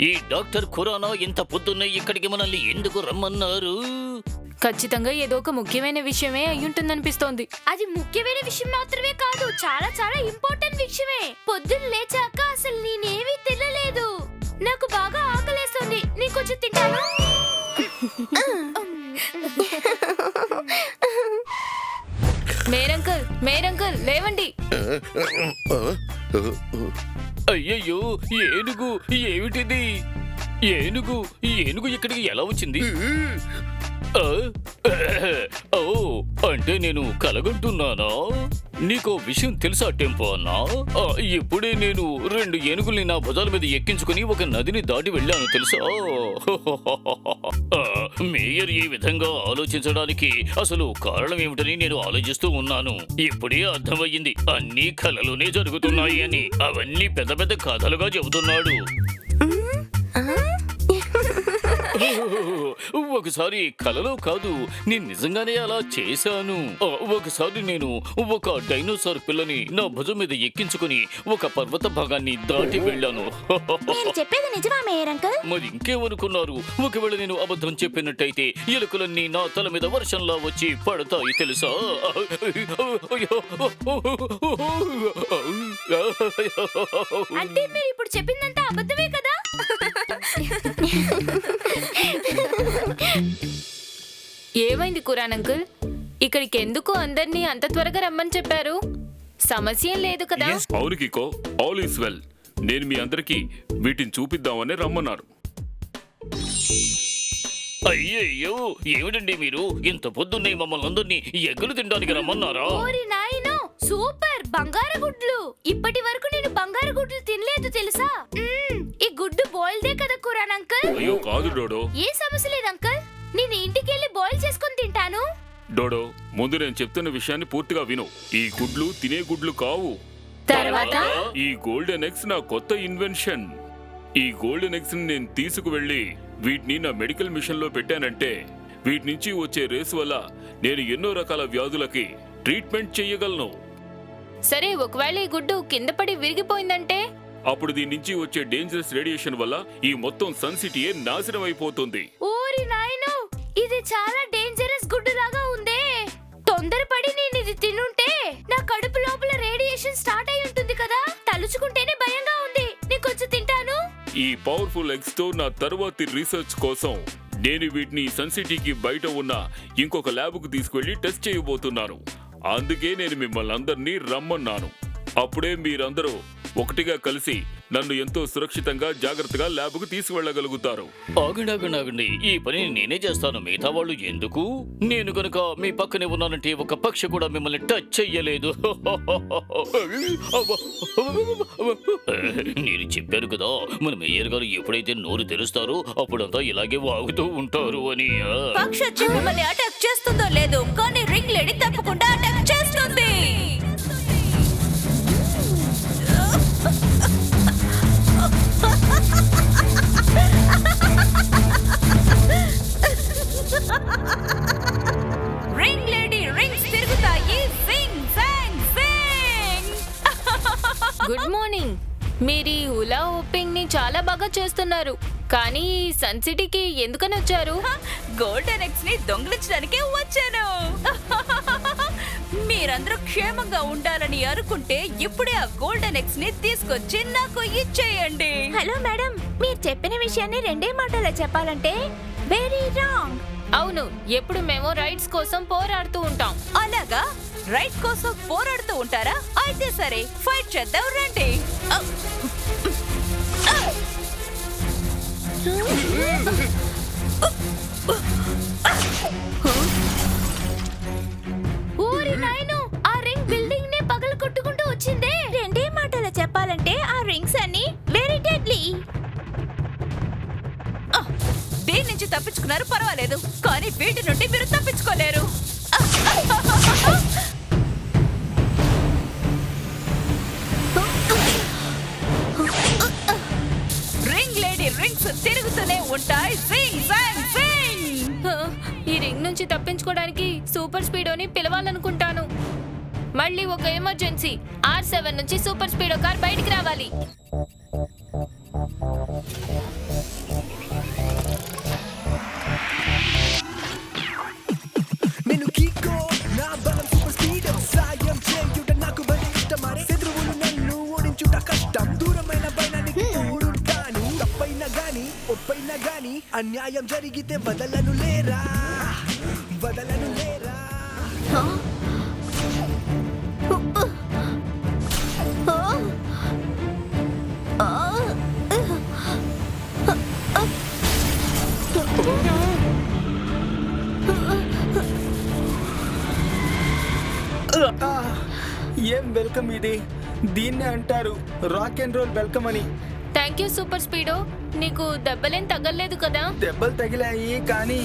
ఈ డాక్టర్ ఖురానా ఇంత పొద్దున్నే ఇక్కడికి మనల్ని ఎందుకు రమ్మన్నారు? ఖచ్చితంగా ఏదో ఒక ముఖ్యమైన విషయమే అయ్యుంటుందనిపిస్తోంది. అది ముఖ్యమైన విషయం మాత్రమే కాదు, చాలా చాలా ఇంపార్టెంట్ విషయమే. పొద్దున్న లేచాక అసలు నేనేమీ తినలేదు. నాకు బాగా ఆకలేస్తుంది. నీకు కొంచెం తింటాను. మేరంకల్ లేవండి. అయ్యయ్యో, ఏనుగు! ఏమిటిది? ఏనుగు ఇక్కడికి ఎలా వచ్చింది? ఓ, అంటే నేను కలగంటున్నానా? నీకో విషయం తెలుసా టెంపో అన్నా? ఇప్పుడే నేను 2 ఏనుగుల్ని నా భుజాల మీద ఎక్కించుకుని ఒక నదిని దాటి వెళ్ళాను తెలుసా? మేయర్ ఈ విధంగా ఆలోచించడానికి అసలు కారణం ఏమిటని నేను ఆలోచిస్తూ ఉన్నాను. ఇప్పుడే అర్థమయ్యింది, అన్ని కలలోనే జరుగుతున్నాయి అని. అవన్నీ పెద్ద పెద్ద కథలుగా చెబుతున్నాడు. ఒకసారి కలలో కాదు, నేను నిజంగానే అలా చేశాను. ఒకసారి నేను ఒక డైనోసార్ పిల్లని నా భుజం మీద ఎక్కించుకుని ఒక పర్వత భాగాన్ని దాటి వెళ్ళాను. చెప్పేది నిజమా మేయర్ అంకుల్? మరి ఇంకేమనుకున్నారు? ఒకవేళ నేను అబద్ధం చెప్పినట్టయితే ఎలుకలన్నీ నా తల మీద వర్షంలా వచ్చి పడతాయి తెలుసా? అంటే మీరు ఇప్పుడు చెప్పిందంతా అబద్ధమే కదా? ఏమైంది ఖురాన్ అంకుల్? ఇక్కడికి ఎందుకు అందరినీ అంత త్వరగా రమ్మని చెప్పారు? సమస్య లేదు కదా? అవును కికో, ఆల్ ఈస్ వెల్. నేను మీ అందరికి వీటిని చూపిద్దామని రమ్మన్నారు. అయ్యయ్యో, ఏమిటండి మీరు ఇంత పొద్దున్నే మమ్మల్ని అందరినీ ఎగ్గులు తినడానికి రమ్మన్నారా? ఓరి నాయనో, సూపర్! బంగారు గుడ్లు! ఇప్పటి వరకు నేను బంగారు గుడ్లు తినలేదు తెలుసా? ఈ గుడ్డు బాయిల్దే కదా ఖురాన్ అంకుల్? అయ్యో కాదు డోడో. ఏ సమస్య లేదు అంకుల్, నేను ఇంటికి వెళ్ళి బాయిల్ చేసుకుని తింటాను. డోడో, ముందు నేను చెప్తున్న విషయాన్ని పూర్తిగా విను. ఈ గుడ్లు తినే గుడ్లు కావు. తర్వాత ఈ గోల్డెన్ ఎగ్స్ నా కొత్త ఇన్వెన్షన్. ఈ గోల్డెన్ ఎగ్స్ ని నేను తీసుకువెళ్ళి వీటిని నా మెడికల్ మిషన్ లో పెట్టానంటే వీటి నుంచి వచ్చే రేసు వల్ల నేను ఎన్నో రకాల వ్యాధులకి ట్రీట్మెంట్ చెయ్యగలను. సరే, ఒకవేళ ఈ గుడ్డు కింద పడి విరిగిపోయిందంటే? అప్పుడు దీని నుంచి వచ్చే డేంజరస్ రేడియేషన్ వల్ల ఈ మొత్తం సన్ సిటీయే నాశనం అయిపోతుంది. ఓరి నాయనో, ఇది చాలా డేంజరస్ గుడ్డు లాగా ఉందే. తొందరపడి నేను ఇది తినుంటే నా కడుపు లోపల రేడియేషన్ స్టార్ట్ అయి ఉంటుంది కదా. తలుచుకుంటేనే భయంగా ఉంది. నేను కొంచెం తింటాను. ఈ పవర్ఫుల్ ఎగ్స్ తో నా తర్వాతి రీసెర్చ్ కోసం నేను వీటిని సన్ సిటీకి బయట ఉన్న ఇంకొక ల్యాబ్ కు తీసుకెళ్లి టెస్ట్ చేయబోతున్నాను. అందుకే నేను మిమ్మల్ని అందరినీ రమ్మన్నాను. అప్పుడే మీరందరూ ఒకటిగా కలిసి నన్ను ఎంతో సురక్షితంగా జాగ్రత్తగా ల్యాబ్కు తీసుకువెళ్ళగలుగుతారు. ఆగండి, ఈ పని నేనే చేస్తాను. మిగతా వాళ్ళు ఎందుకు? నేను గనుక మీ పక్కనే ఉన్నానంటే ఒక పక్షి కూడా మిమ్మల్ని టచ్ చెయ్యలేదు. నేను చెప్పాను కదా, మన మేయర్ గారు ఎప్పుడైతే నోరు తెరుస్తారో అప్పుడంతా ఇలాగే వాగుతూ ఉంటారు అని. పక్షి వచ్చి మిమ్మల్ని అటాక్ చేస్తుందో లేదో, కానీ రింగ్ లేడీ తప్పకుండా అటాక్ చేస్తుంది. రింగ్ లేడీ రింగ్స్ తిరుగుతాయి. జింగ్ జాంగ్ జింగ్. Good morning. మీరు ఈ హులా హోపింగ్ ని చాలా బాగా చేస్తున్నారు. కానీ సన్ సిటీకి ఎందుకని వచ్చారు? గోల్డెన్ ఎగ్స్ ని దొంగిలించడానికే వచ్చాను. మీరందరూ క్షేమంగా ఉండాలని అనుకుంటే ఇప్పుడే ఆ గోల్డెన్ ఎగ్స్ ని తీసుకొచ్చి నాకు ఇచ్చేయండి. హలో మేడం, మీరు చెప్పిన విషయాన్ని 2 మాటల్లో చెప్పాలంటే వెరీ రాంగ్. అవును, ఎప్పుడు మేము రైట్స్ కోసం పోరాడుతూ ఉంటాం. అలాగా? రైట్ కోసం పోరాడుతూ ఉంటారా? అయితే సరే, ఫైట్ చేద్దాం రండి. ఓరి నాయనో, ఆ రింగ్ బిల్డింగ్ నే పగలు కొట్టుకుంటూ వచ్చిందే. 2 మాటల్లో చెప్పాలంటే ఆ రింగ్స్ అన్ని వెరీ డెడ్లీ. దీని నుంచి తప్పించుకున్నారు పర్వాలేదు, కానీ వీటి నుండి మీరు తప్పించుకోలేరు. రింగ్ లేడీ రింగ్స్ తిరుగుతూనే ఉంటాయి. జింగ్ జాంగ్ జింగ్. ఈ రింగ్ నుంచి తప్పించుకోవడానికి సూపర్ స్పీడోని పిలవాలనుకుంటాను. మళ్ళీ ఒక ఎమర్జెన్సీ. R7 నుంచి సూపర్ స్పీడో కార్ బయటికి రావాలి. అన్యాయం జరిగితే వదలను లేరా ఏం వెల్కమ్ ఇది? దీన్నే అంటారు రాక్ అండ్ రోల్ వెల్కమ్ అని. Thank you super speedo. నీకు దెబ్బలేం తగలలేదు కదా? దెబ్బలు తగిలాయి కానీ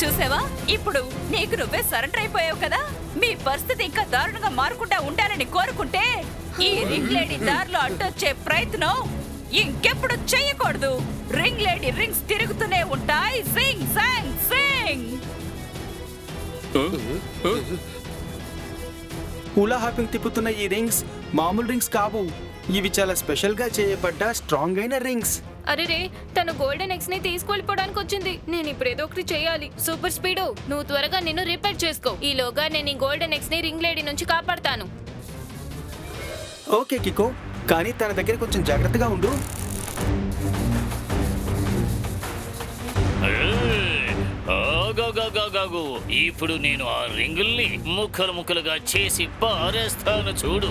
చూసావా, ఇప్పుడు నీకు నువ్వే సరెండర్ అయిపోయావు కదా. మీ పరిస్థితి ఇంకా దారుణంగా మారకుండా ఉండాలని కోరుకుంటే ఈ రింగ్ లేడీ దారిలో అడ్డొచ్చే ప్రయత్నం ఇంకెప్పుడు చెయ్యకూడదు. రింగ్ లేడీ రింగ్స్ తిరుగుతూనే ఉంటాయి. Sing song sing. Hula hopping తిప్పుతున్న ఈ రింగ్స్ మామూలు రింగ్స్ కావు. ఇవి చాలా స్పెషల్ గా చేయబడ్డ స్ట్రాంగ్ అయిన రింగ్స్. అరే రే, తను గోల్డెన్ ఎక్స్ ని తీసుకెళ్ళిపోవడానికి వచ్చింది. నేను ఇప్పుడు ఏదో ఒకటి చేయాలి. సూపర్ స్పీడో, నువ్వు త్వరగా నిన్ను రిపేర్ చేసుకో. ఈలోగా నేను ఈ గోల్డెన్ ఎక్స్ ని రింగ్ లేడీ నుంచి కాపాడతాను. ఓకే కికో, కానీ తన దగ్గర కొంచెం జాగ్రత్తగా ఉండు. ఆగాగాగాగాగు. ఇప్పుడు నేను ఆ రింగుల్ని ముక్కలు ముక్కలుగా చేసి పారేస్తాను చూడు.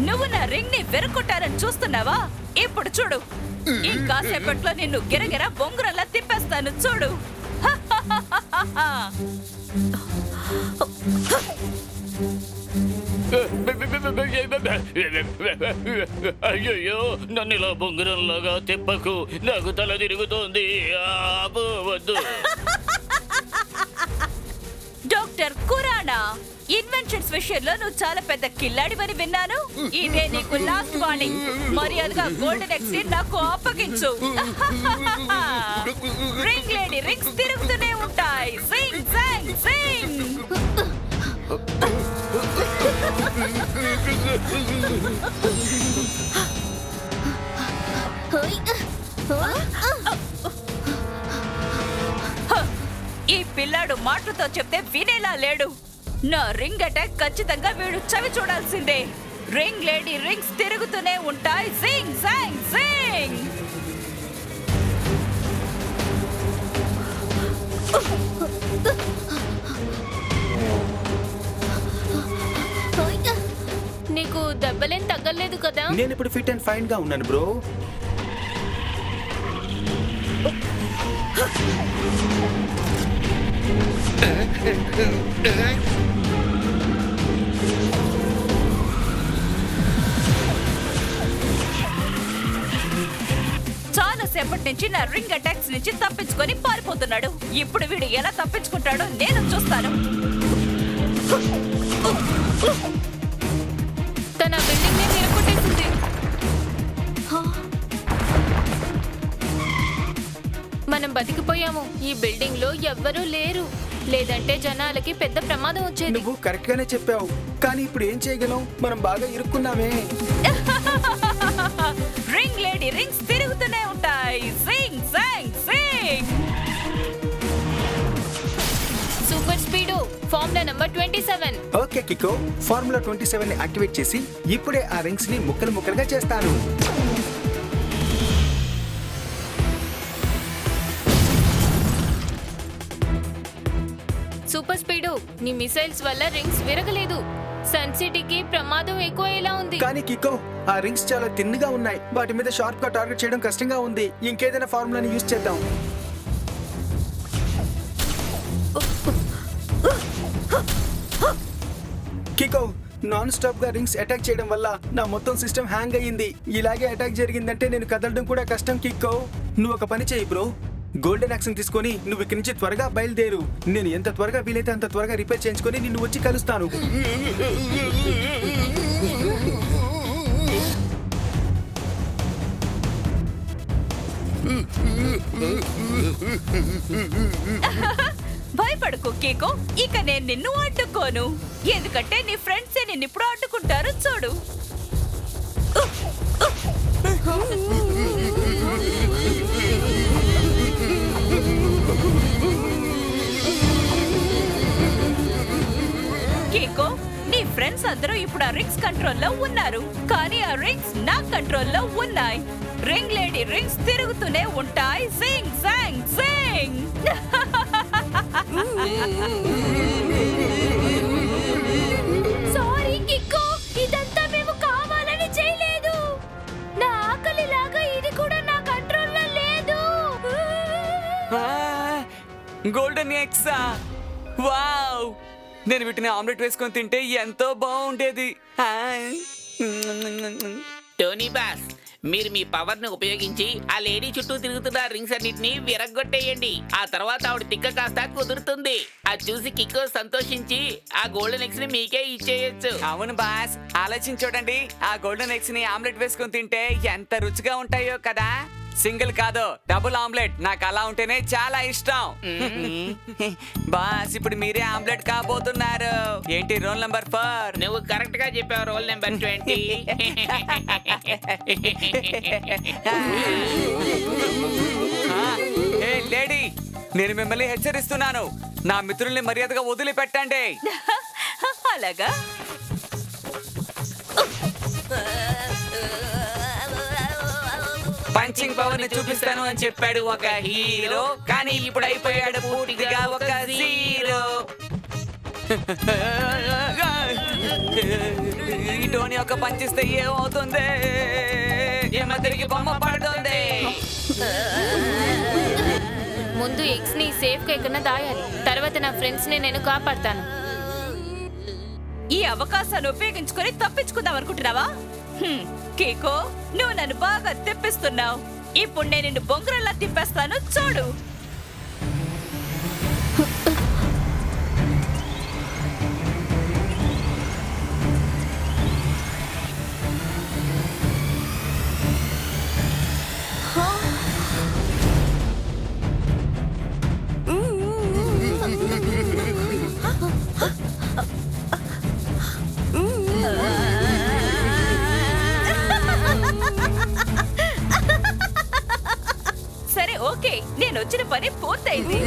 నువ్వు నా రింగ్ ని వెరుక్కొట్టారని చూస్తున్నావా? ఇప్పుడు చూడు, ఇంకాసేపట్లో నిన్ను గిరగిర బొంగురల్లా తిప్పేస్తాను చూడు. అయ్యయ్యో, నన్ను ఇలా బొంగురంలాగా తిప్పకు. నాకు తల తిరుగుతోంది. వద్దు. డాక్టర్ కురానా, ఇన్వెన్షన్స్ విషయంలో నువ్వు చాలా పెద్ద కిల్లాడివని విన్నాను. ఇదే నీకు లాస్ట్ వార్నింగ్. మర్యాదగా గోల్డెన్ ఎక్స్ ని నాకు అప్పగించు. రింగ్ లేడీ రింగ్స్ తిరుగుతూనే ఉంటాయి. Sing song Singh. ఈ పిల్లాడు మాటలతో చెప్తే వినేలా లేడు. నా రింగ్ అటాక్ ఖచ్చితంగా వీడు చవి చూడాల్సిందే. రింగ్ లేడీ రింగ్స్ తిరుగుతూనే ఉంటాయి. Sing song Singh. నీకు దెబ్బలేం తగ్గలేదు కదా? నేను ఇప్పుడు ఫిట్ అండ్ ఫైన్ గా ఉన్నాను బ్రో. చాలా సేపటి నుంచి నా రింగ్ అటాక్స్ నుంచి తప్పించుకొని పారిపోతున్నాడు. ఇప్పుడు వీడు ఎలా తప్పించుకుంటాడో నేను చూస్తాను. తన బిల్డింగ్ ని నిలకొట్టేసింది. మనం బతికిపోయాము. ఈ బిల్డింగ్ లో ఎవ్వరూ లేరు, లేదంటే జనాలకి పెద్ద ప్రమాదం వచ్చేది. నువ్వు కరెక్ట్ గానే చెప్పావు, కానీ ఇప్పుడు ఏం చేయగలం? మనం బాగా ఇరుక్కున్నామే. రింగ్ లేడీ రింగ్స్ తిరుగుతూనే ఉంటాయి. Sing song sing. Super speedo, formula number 27. Okay Kiko, formula 27 ని యాక్టివేట్ చేసి ఇప్పుడే ఆ రింగ్స్ ని ముక్కలు ముక్కలుగా చేస్తాను. సూపర్ స్పీడో, నీ మిసైల్స్ వల్ల రింగ్స్ విరగలేదు. సన్ సిటీకి ప్రమాదం ఎక్కువయ్యేలా ఉంది. కానీ కికో, ఆ రింగ్స్ చాలా తిన్నుగా ఉన్నాయి. వాటి మీద షార్ప్ గా టార్గెట్ చేయడం కష్టంగా ఉంది. ఇంకేదైనా ఫార్ములాని యూజ్ చేద్దాం. కికో, నాన్ స్టాప్ గా రింగ్స్ అటాక్ చేయడం వల్ల నా మొత్తం సిస్టమ్ హ్యాంగ్ అయ్యింది. ఇలాగే అటాక్ జరిగిందంటే నేను కదలడం కూడా కష్టం. కికో, నువ్వు ఒక పని చేయి బ్రో. గోల్డెన్ యాక్షన్ తీసుకొని నువ్వు ఇక్కడి నుంచి త్వరగా బయలుదేరు. నేను ఎంత త్వరగా వీలైతే అంత త్వరగా రిపేర్ చేయించుకొని నిన్ను వచ్చి కలుస్తాను. భయపడకు కీకో, ఇక నేను నిన్ను అడ్డుకోను. ఎందుకంటే నీ ఫ్రెండ్సే నిన్ను ఇప్పుడు అడ్డుకుంటారు చూడు. కీకో, నీ ఫ్రెండ్స్ అందరూ ఇప్పుడు ఆ రింగ్స్ కంట్రోల్లో ఉన్నారు, కానీ ఆ రింగ్స్ నా కంట్రోల్లో ఉన్నాయి. రింగ్ లేడీ రింగ్స్ తిరుగుతూనే ఉంటాయి. Sing song Singh. సారీ కిక్కో, ఇదంతా మేము కావాలని చేయలేదు. నా ఆకలి లాగా ఇది కూడా నా కంట్రోల్లో లేదు. గోల్డెన్ ఎగ్సా? వావ్! నేను వీటిని ఆమ్లెట్ వేసుకొని తింటే ఎంతో బాగుండేది. టోనీ బాస్, మీరు మీ పవర్ ను ఉపయోగించి ఆ లేడీ చుట్టూ తిరుగుతున్న రింగ్స్ అన్నిటిని విరగ్గొట్టేయండి. ఆ తర్వాత ఆవిడ తిక్క కాస్త కుదురుతుంది. అది చూసి కిక్కో సంతోషించి ఆ గోల్డెన్ ఎగ్స్ ని మీకే ఇచ్చేయచ్చు. అవును బాస్, ఆలోచించి చూడండి. ఆ గోల్డెన్ ఎగ్స్ ని ఆమ్లెట్ వేసుకొని తింటే ఎంత రుచిగా ఉంటాయో కదా. సింగిల్ కాదు, డబుల్ ఆమ్లెట్. నాకు అలా ఉంటేనే చాలా ఇష్టం. బాస్, ఇప్పుడు మీరే ఆమ్లెట్ కాబోతున్నారు. ఏంటి రోల్ నెంబర్ 4? నువ్వు కరెక్ట్ గా చెప్పావు. Roll number 20. ఏ లేడీ, నేను మిమ్మల్ని హెచ్చరిస్తున్నాను. నా మిత్రుల్ని మర్యాదగా వదిలిపెట్టండి. అలాగా? పంచింగ్ పవర్ ని చూపిస్తాను అని చెప్పాడు ఒక హీరో, కానీ ఇప్పుడు అయిపోయాడు పూర్తిగా ఒక జీరో. ఈ టోనీ ఒక పంచిస్తే ఏమవుతుంది? ఏమో తిరిగి బొమ్మ పడుతుంది. ముందు ఎగ్స్ ని సేఫ్ గా ఎక్కడన్నా దాయాలి, తర్వాత నా ఫ్రెండ్స్ ని నేను కాపాడతాను. ఈ అవకాశాన్ని ఉపయోగించుకొని తప్పించుకుందాం అనుకుంటున్నావా? కేకో, నువ్వు నన్ను బాగా తిప్పిస్తున్నావు. ఇప్పుడు నేను నిన్ను బొంగరల్లా తిప్పేస్తాను చూడు. సరే, ఓకే, నేను వచ్చిన పని పూర్తయింది.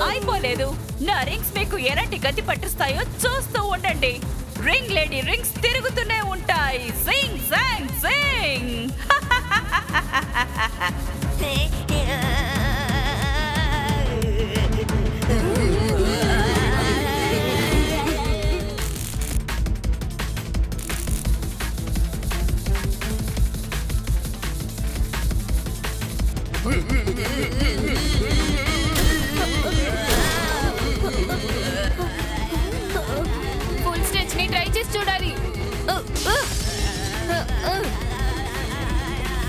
అయిపోలేదు. నా రింగ్స్ మీకు ఎలాంటి గతి పట్టిస్తాయో చూస్తూ ఉండండి. రింగ్ లేడీ రింగ్స్ తిరుగుతూనే ఉంటాయి. Sing song Singh. Full stretch ని ట్రై చేసి చూడాలి.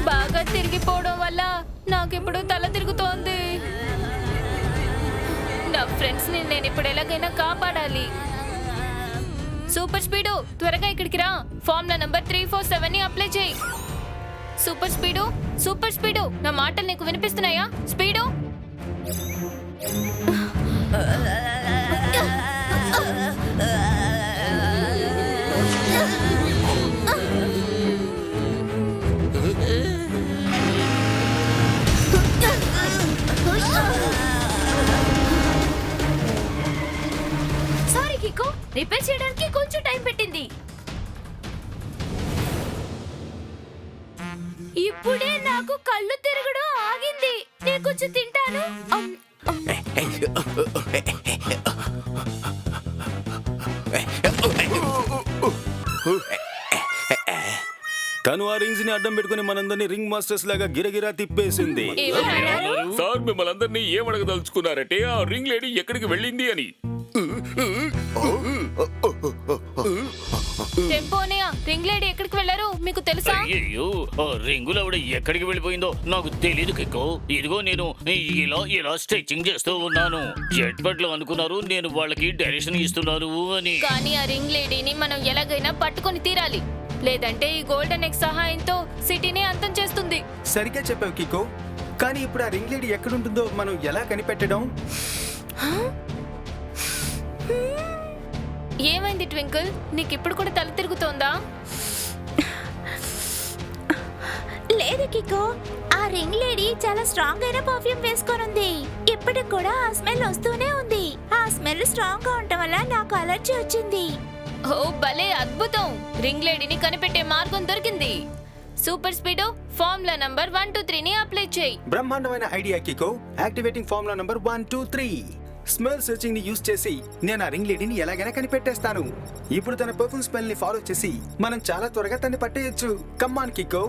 బాగా తిరిగిపోవడం వల్ల నాకిప్పుడు తల తిరుగుతోంది. నా ఫ్రెండ్స్ ని నేను ఇప్పుడు ఎలాగైనా కాపాడాలి. సూపర్ స్పీడు, త్వరగా ఇక్కడికి రా. ఫార్ములా నంబర్ 347 ని అప్లై చేయి. సూపర్ స్పీడు, సూపర్ స్పీడు, నా మాటలు నీకు వినిపిస్తున్నాయా? స్పీడు. సారీ కిక్కో, రిపేర్ చేయడానికి కొంచెం టైం పెట్టింది. ఇప్పుడే నాకు కళ్ళు తిరగడం ఆగింది. నేను కొంచెం తింటాను. తను ఆ రింగ్స్ ని అడ్డం పెట్టుకుని మనందరినీ రింగ్ మాస్టర్స్ లాగా గిరగిరా తిప్పేసింది. సార్, మిమ్మల్ని అందరినీ ఏమడగదలుచుకున్నారంటే ఆ రింగ్ లేడీ ఎక్కడికి వెళ్ళింది అని. టెంపోనియా, రింగ్ లేడీ ఎక్కడికి వెళ్ళారు మీకు తెలుసా? అయ్యో, ఆ రింగులు ఆవిడ ఎక్కడికి వెళ్ళిపోయిందో నాకు తెలియదు కిక్కో. ఇదిగో నేను ఇలా ఇలా స్ట్రెచింగ్ చేస్తూ ఉన్నాను. జెట్ బట్ లో అనుకున్నారు నేను వాళ్ళకి డైరెక్షన్ ఇస్తున్నాను అని. కానీ ఆ రింగ్ లేడీని మనం ఎలాగైనా పట్టుకొని తీరాలి, లేదంటే ఈ గోల్డెన్ ఎగ్ సహాయంతో సిటీని అంతం చేస్తుంది. సరిగ్గా చెప్పావు కికో. కానీ ఇప్పుడు ఆ రింగ్ లేడీ ఎక్కడుంటుందో మనం ఎలా కనిపెట్టడం? ఏమైంది ట్వింకిల్, నీకు ఇప్పుడు కూడా తల తిరుగుతోందా? లేదు కికో, ఆ రింగ్ లేడీ చాలా స్ట్రాంగ్ అయిన పర్ఫ్యూమ్ వేసుకొని ఉంది. ఇప్పటికి కూడా ఆ స్మెల్ వస్తూనే ఉంది. ఆ స్మెల్ స్ట్రాంగ్ గా ఉండటం వల్ల నాకు అలర్జీ వచ్చింది. ఓ భలే అద్భుతం! రింగ్ లేడీని కనిపెట్టే మార్గం దొరికింది. సూపర్ స్పీడో ఫార్ములా నంబర్ 1 2 3 ని అప్లై చేయి. బ్రహ్మాండమైన idea Kiko. Activating formula number 1 2 3. Smell searching ని యూజ్ చేసి నేను ఆ రింగ్ లేడీని ఎలాగైనా కనిపెట్టేస్తాను. ఇప్పుడు తన పర్ఫ్యూమ్ స్మెల్ ని ఫాలో చేసి మనం చాలా త్వరగా తన్ని పట్టేయచ్చు. Come on కికో.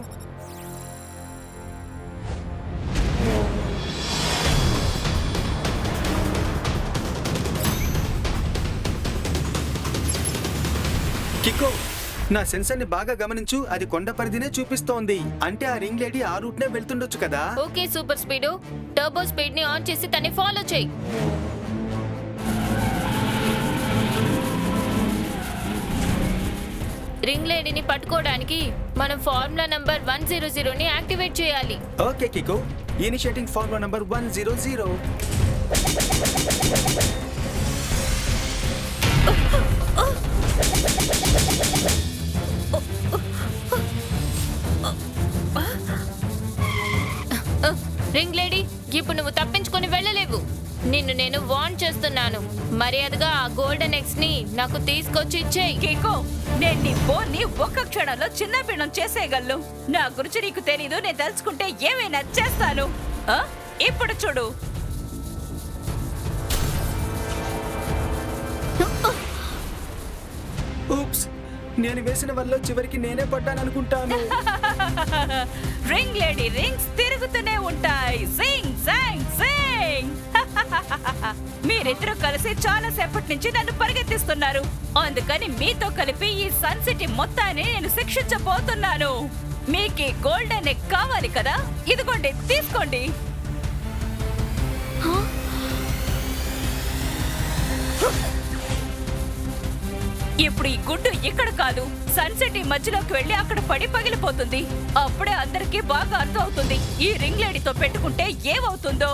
కికో, నా సెన్సర్ ని బాగా గమనించు. అది కొండ పరిధినే చూపిస్తోంది. అంటే ఆ రింగ్ లేడీ ఆ రూట్ నే వెళ్తుండొచ్చు కదా. Okay super speedo, turbo speed ని ఆన్ చేసి తన్ని ఫాలో చేయి. రింగ్ లేడీని పట్టుకోవడానికి మనం ఫార్ములా నంబర్ 100 ని యాక్టివేట్ చేయాలి. Okay Kiko, initiating formula number 100. Ring lady, ఇప్పుడు నువ్వు తప్పించుకొని వెళ్ళలేవు. నిన్ను నేను వార్న్ చేస్తున్నాను. మర్యాదగా ఆ గోల్డెన్ ఎగ్స్ ని నాకు తీసుకొచ్చి ఇచ్చేయి. కికో, నేను నీ ఫోన్ ని ఒక్క క్షణంలో చిన్న భిన్నం చేసేయగలను. నా గురించి నీకు తెలీదు. నేను తలుచుకుంటే ఏమైనా చేస్తాను. ఇప్పుడు చూడు. ఊప్స్, నేను వేసిన వల్ల చివరికి నేనే పడ్డాననుకుంటాను. రింగ్ లేడీ రింగ్స్ తిరుగుతూనే ఉంటాయి. Sing song Singh. మీరిద్దరూ కలిసి చాలా సేపటి నుంచి నన్ను పరిగెత్తిస్తున్నారు. అందుకని మీతో కలిపి ఈ సన్ సిటీ మొత్తాన్ని నేను శిక్షించబోతున్నాను. మీకు గోల్డెన్ ఎగ్ కావాలి కదా? ఇదిగోండి, తీసుకోండి. ఇప్పుడు ఈ గుడ్డు ఇక్కడ కాదు, సన్ సిటీ మధ్యలోకి వెళ్ళి అక్కడ పడి పగిలిపోతుంది. అప్పుడే అందరికీ బాగా అర్థం అవుతుంది ఈ రింగ్ లేడీతో పెట్టుకుంటే ఏమవుతుందో.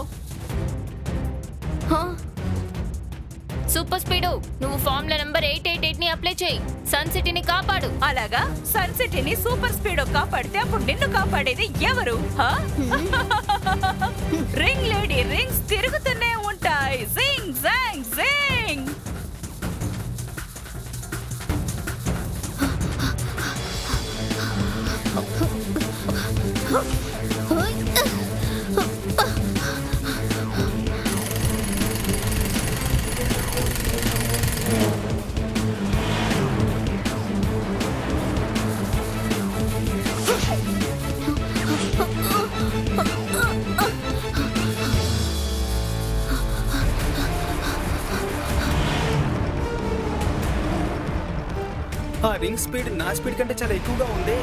సూపర్ స్పీడో, నువ్వు ఫార్ములా నంబర్ 888 ని అప్లై చేయి. సన్ సిటీని కాపాడు. అలాగా? సన్ సిటీని సూపర్ స్పీడో కాపాడితే అప్పుడు నిన్ను కాపాడేది ఎవరు? రింగ్ లేడీ రింగ్స్ తిరుగుతూనే ఉంటాయి. జింగ్ జాంగ్ జింగ్. ఆ రింగ్ స్పీడ్ నా స్పీడ్ కంటే చాలా ఎక్కువగా ఉంది.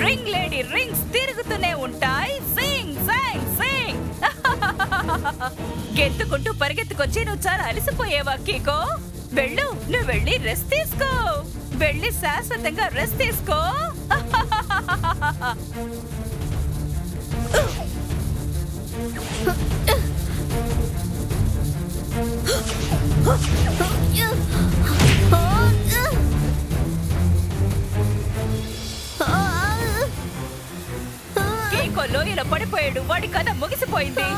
రింగ్ లేడీ రింగ్స్ తిరుగుతూనే ఉంటాయి. Sing song sing. గెంతుకుంటూ పరిగెత్తుకొచ్చి నువ్వు చాలా అలసిపోయేవా కికో? వెళ్ళు, నువ్వు వెళ్ళి రెస్ట్ తీసుకో. వెళ్ళి శాశ్వతంగా రెస్ట్ తీసుకో. కీకో లోయలో పడిపోయాడు. వాడి కథ ముగిసిపోయింది.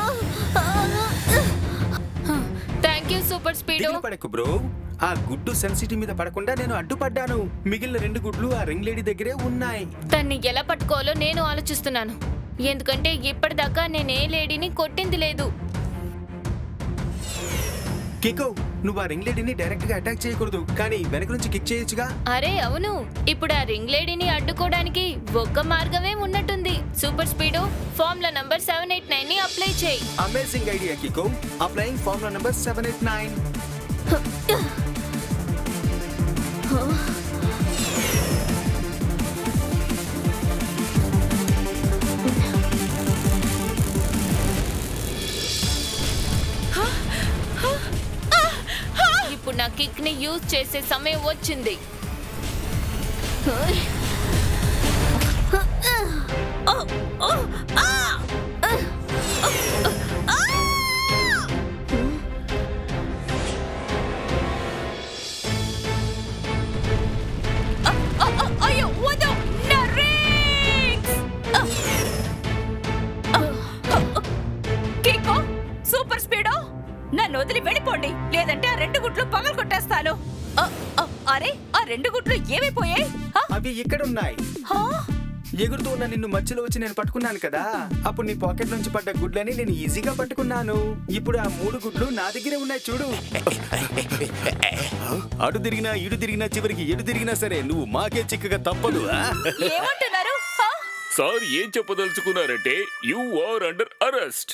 Thank you super speedo. దిగులు పడకు బ్రో. ఆ గుడ్డు సన్ సిటీ మీద పడకుండా నేను అడ్డుపడ్డాను. మిగిలిన 2 గుడ్లు ఆ రింగ్ లేడీ దగ్గరే ఉన్నాయి. తన్ని ఎలా పట్టుకోవాలో నేను ఆలోచిస్తున్నాను. ఎందుకంటే ఇప్పటిదాకా నేనే లేడీని కొట్టింది లేదు. కికో, నువ్వు ఆ రింగ్ లేడీని డైరెక్ట్ గా అటాక్ చేయకూడదు, కానీ వెనక నుంచి కిక్ చేయొచ్చుగా. అరే అవును, ఇప్పుడు ఆ రింగ్ లేడీని అడ్డుకోవడానికి ఒక్క మార్గమే ఉన్నట్టుంది. సూపర్ స్పీడు ఫార్ములా నంబర్ 789 ని అప్లై చేయి. Amazing idea Kiko. Applying formula number 789. ఇప్పుడు నా కిక్ ని యూజ్ చేసే సమయం వచ్చింది. అయ్యో వద్దు నా రింగ్స్! కికో, సూపర్ స్పీడో, నన్ను వదిలి వెళ్ళిపోండి, లేదంటే ఆ 2 గుట్లు పగలు కొట్టేస్తాను. అరే ఆ 2 గుట్లు ఏమైపోయాయి? అవి ఇక్కడ ఉన్నాయి. ఎగురుతూ ఉన్న నిన్ను మధ్యలో వచ్చి నేను పట్టుకున్నాను కదా, అప్పుడు నీ పాకెట్ నుంచి పడ్డ గుడ్లని నేను ఈజీగా పట్టుకున్నాను. ఇప్పుడు ఆ 3 గుడ్లు నా దగ్గరే ఉన్నాయి చూడు. అటు తిరిగినా ఇటు తిరిగినా చివరికి ఎటు తిరిగినా సరే నువ్వు మాకే చిక్కగా తప్పదు. ఏమంటున్నారు? సార్ ఏం చెప్పదలుచుకున్నారంటే యు ఆర్ అండర్ అరెస్ట్.